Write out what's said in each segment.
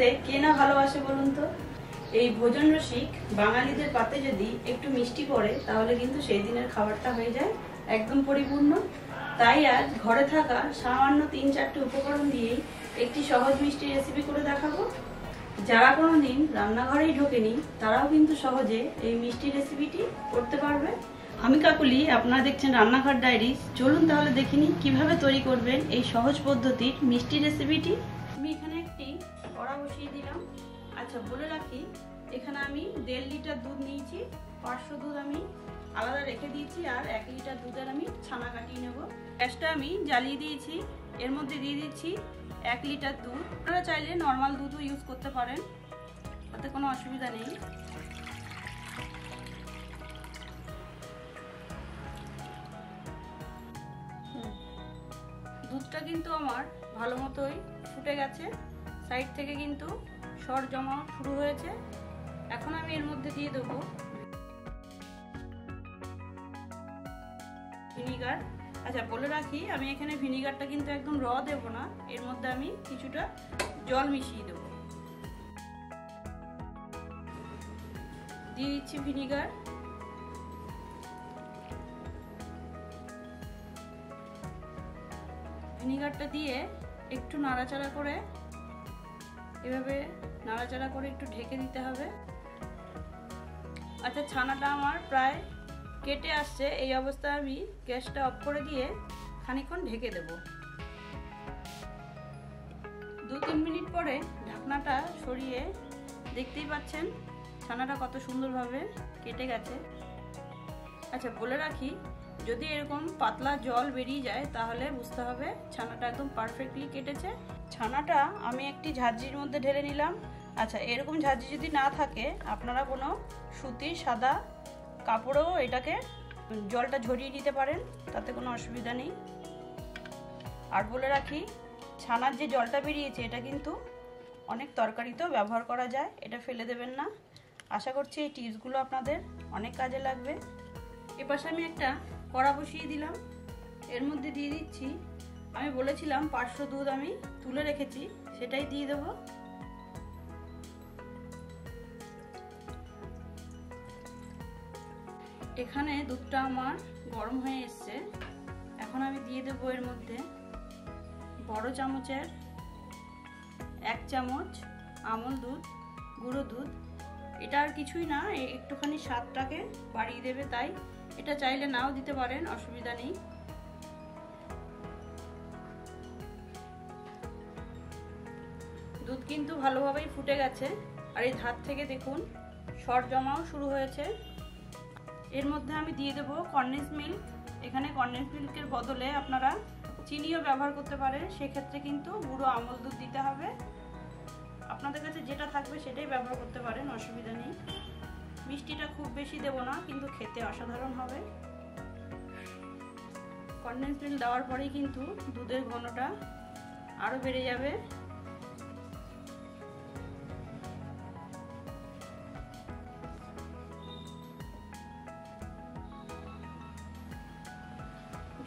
খেতে কে না ভালোবাসে বলুন তো। এই ভোজন রসিক বাঙালিদের পাতে যদি একটু মিষ্টি পড়ে তাহলে কিন্তু সেই দিনের খাবারটা হয়ে যায় একদম পরিপূর্ণ। তাই আজ ঘরে থাকা সামান্য 3-4টি উপকরণ দিয়েই একটি সহজ মিষ্টি রেসিপি করে দেখাবো। যারা কোনোদিন রান্নাঘরেই ঢোকেনি তারাও কিন্তু সহজে এই মিষ্টি রেসিপিটি করতে পারবে। আমি কাকুলি, আপনারা দেখছেন রান্নাঘর ডায়েরি। চলুন তাহলে দেখিনি কিভাবে তৈরি করবেন এই সহজ পদ্ধতির মিষ্টি রেসিপিটি। আমি এখানে একটি কড়া বসিয়ে দিলাম। আচ্ছা, বলে রাখি এখানে আমি 1.5 লিটার দুধ নিয়েছি। 500 দুধ আমি আলাদা রেখে দিয়েছি, আর 1 লিটার দুধের আমি ছানা কাটিয়ে নেব। গ্যাসটা আমি জ্বালিয়ে দিয়েছি। এর মধ্যে দিয়ে দিচ্ছি 1 লিটার দুধ। আপনারা চাইলে নর্মাল দুধও ইউজ করতে পারেন, তাতে কোনো অসুবিধা নেই। দুধটা কিন্তু আমার ভালো মতোই ফুটে গেছে, সাইড থেকে কিন্তু সর জমা শুরু হয়েছে। এখন আমি এর মধ্যে দিয়ে দেবো ভিনিগার। আচ্ছা, বলে রাখি আমি এখানে ভিনিগারটা কিন্তু একদম র দেব না, এর মধ্যে আমি কিছুটা জল মিশিয়ে দেবো। দিয়ে দিচ্ছি ভিনিগার। ভিনিগারটা দিয়ে একটু নাড়াচাড়া করে, এভাবে নাড়াচাড়া করে একটু ঢেকে দিতে হবে। আচ্ছা, ছানাটা আমার প্রায় কেটে আসছে। এই অবস্থায় আমি গ্যাসটা অফ করে দিয়ে খানিকক্ষণ ঢেকে দেব। 2-3 মিনিট পরে ঢাকনাটা সরিয়ে দেখতেই পাচ্ছেন ছানাটা কত সুন্দরভাবে কেটে গেছে। আচ্ছা, বলে রাখি যদি এরকম পাতলা জল বেরিয়ে যায় তাহলে বুঝতে হবে ছানাটা একদম পারফেক্টলি কেটেছে। ছানাটা আমি একটি ঝাঁঝরির মধ্যে ঢেলে নিলাম। আচ্ছা, এরকম ঝাঁঝরি যদি না থাকে আপনারা কোনো সুতির সাদা কাপড়েও এটাকে জলটা ঝরিয়ে নিতে পারেন, তাতে কোনো অসুবিধা নেই। আর বলে রাখি ছানার যে জলটা বেরিয়েছে এটা কিন্তু অনেক তরকারিতেও ব্যবহার করা যায়, এটা ফেলে দেবেন না। আশা করছি এই টিপসগুলো আপনাদের অনেক কাজে লাগবে। এপাশে আমি একটা কড়া বসিয়ে দিলাম। এর মধ্যে দিয়ে দিচ্ছি, আমি বলেছিলাম 500 দুধ আমি তুলে রেখেছি, সেটাই দিয়ে দেব। এখানে দুধটা আমার গরম হয়ে এসছে। এখন আমি দিয়ে দেবো এর মধ্যে বড় চামচের 1 চামচ আমল দুধ, গুঁড়ো দুধ। এটা আর কিছুই না, একটুখানি স্বাদটাকে বাড়িয়ে দেবে, তাই এটা চাইলে নাও দিতে পারেন, অসুবিধা নেই। দুধ কিন্তু ভালোভাবেই ফুটে গেছে, আর এই ধার থেকে দেখুন সর জমাও শুরু হয়েছে। এর মধ্যে আমি দিয়ে দেবো কনডেন্স মিল্ক। এখানে কনডেন্স মিল্কের বদলে আপনারা চিনিও ব্যবহার করতে পারেন, সেক্ষেত্রে কিন্তু গুঁড়ো আমল দুধ দিতে হবে। আপনাদের কাছে যেটা থাকবে সেটাই ব্যবহার করতে পারেন, অসুবিধা নেই। মিষ্টিটা খুব বেশি দেব না, কিন্তু খেতে অসাধারণ হবে। কনডেন্স মিল্ক দেওয়ার পরেই কিন্তু দুধের ঘনটা আরো বেড়ে যাবে।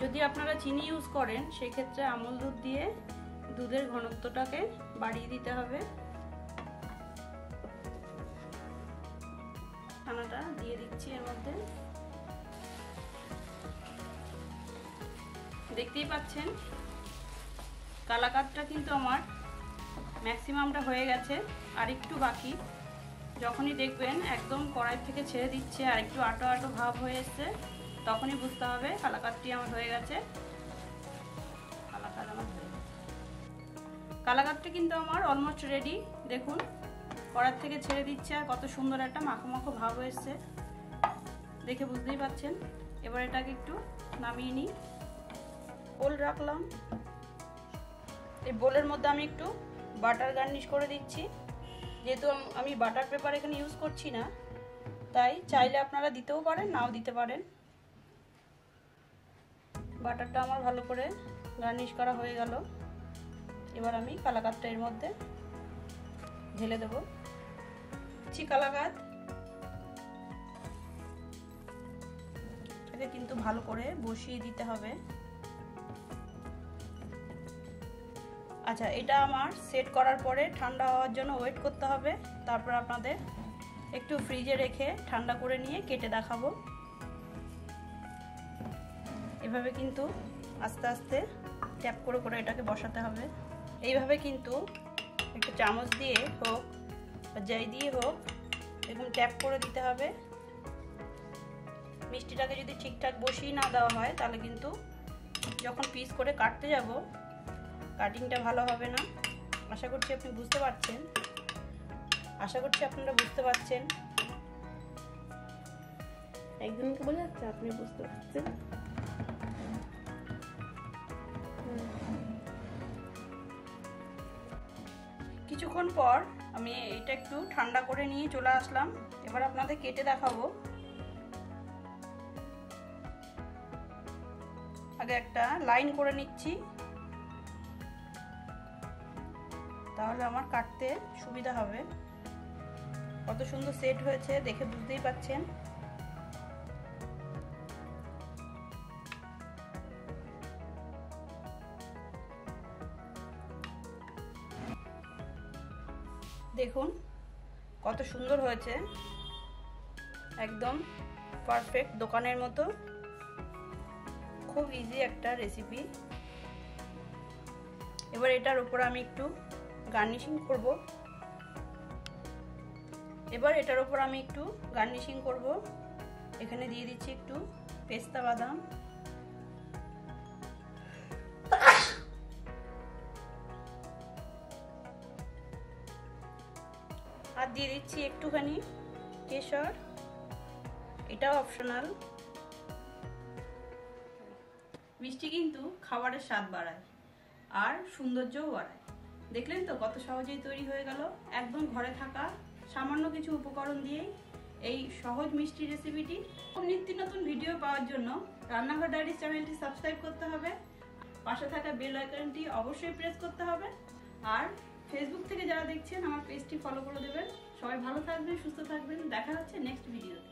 যদি আপনারা চিনি ইউজ করেন সেক্ষেত্রে আমল দুধ দিয়ে দুধের ঘনত্বটাকে বাড়িয়ে দিতে হবে। ছানাটা দিয়ে দিচ্ছি এর মধ্যে। দেখতেই পাচ্ছেন কালাকাতটা কিন্তু আমার ম্যাক্সিমামটা হয়ে গেছে, আর একটু বাকি। যখনই দেখবেন একদম কড়াই থেকে ছেড়ে দিচ্ছে আর একটু আটো আটো ভাব হয়ে এসছে, তখনই বুঝতে হবে কালাকাতটি আমার হয়ে গেছে। কালাকাতটা কিন্তু আমার অলমোস্ট রেডি। দেখুন কড়াই থেকে ছেড়ে দিচ্ছে আর কত সুন্দর একটা মাখো মাখো ভাব হয়েছে, দেখে বুঝতেই পাচ্ছেন। এবার এটাকে একটু নামিয়ে নিই। বোল রাখলাম, এই বোলের মধ্যে আমি একটু বাটার গার্নিশ করে দিচ্ছি। যেহেতু আমি বাটার পেপার এখানে ইউজ করছি না, তাই চাইলে আপনারা দিতেও পারেন, নাও দিতে পারেন। বাটারটা আমার ভালো করে গার্নিশ করা হয়ে গেল। এবার আমি কালাকাতটা এর মধ্যে ঢেলে দেব। কালাকাত এটাকে কিন্তু ভালো করে বসিয়ে দিতে হবে। আচ্ছা, এটা আমার সেট করার পরে ঠান্ডা হওয়ার জন্য ওয়েট করতে হবে। তারপর আপনাদের একটু ফ্রিজে রেখে ঠান্ডা করে নিয়ে কেটে দেখাবো। এভাবে কিন্তু আস্তে আস্তে ট্যাপ করে করে এটাকে বসাতে হবে। এইভাবে কিন্তু একটু চামচ দিয়ে হোক বা যাই দিয়ে হোক এরকম ট্যাপ করে দিতে হবে। মিষ্টিটাকে যদি ঠিকঠাক বসিয়ে না দেওয়া হয় তাহলে কিন্তু যখন পিস করে কাটতে যাব কাটিংটা ভালো হবে না। আশা করছি আপনি বুঝতে পারছেন, আশা করছি আপনারা বুঝতে পারছেন। একজনকে বলে যাচ্ছে, আপনি বুঝতে পারছেন। কিছুক্ষণ পর আমি এটা একটু ঠান্ডা করে নিয়ে চলে আসলাম। এবার আপনাদের কেটে দেখাবো। আগে একটা লাইন করে নিচ্ছি, তাহলে আমার কাটতে সুবিধা হবে। কত সুন্দর সেট হয়েছে দেখে বুঝতেই পাচ্ছেন। দেখুন কত সুন্দর হয়েছে, একদম পারফেক্ট দোকানের মতো। খুব ইজি একটা রেসিপি। এবার এটার উপর আমি একটু গার্নিশিং করব। এখানে দিয়ে দিচ্ছি একটু পেস্তা বাদাম, আর দিয়ে দিচ্ছি একটুখানি কেশর, এটাও অপশনাল। মিষ্টি কিন্তু খাবারের স্বাদ বাড়ায় আর সৌন্দর্যও বাড়ায়। দেখলেন তো কত সহজেই তৈরি হয়ে গেল, একদম ঘরে থাকা সামান্য কিছু উপকরণ দিয়েই এই সহজ মিষ্টি রেসিপিটি। নিত্য নতুন ভিডিও পাওয়ার জন্য রান্নাঘর ডায়েরি চ্যানেলটি সাবস্ক্রাইব করতে হবে, পাশে থাকা বেল আইকনটি অবশ্যই প্রেস করতে হবে, আর ফেসবুক থেকে যারা দেখছেন আমার পেজটি ফলো করে দেবেন। সবাই ভালো থাকবেন, সুস্থ থাকবেন। দেখা হচ্ছে নেক্সট ভিডিওতে।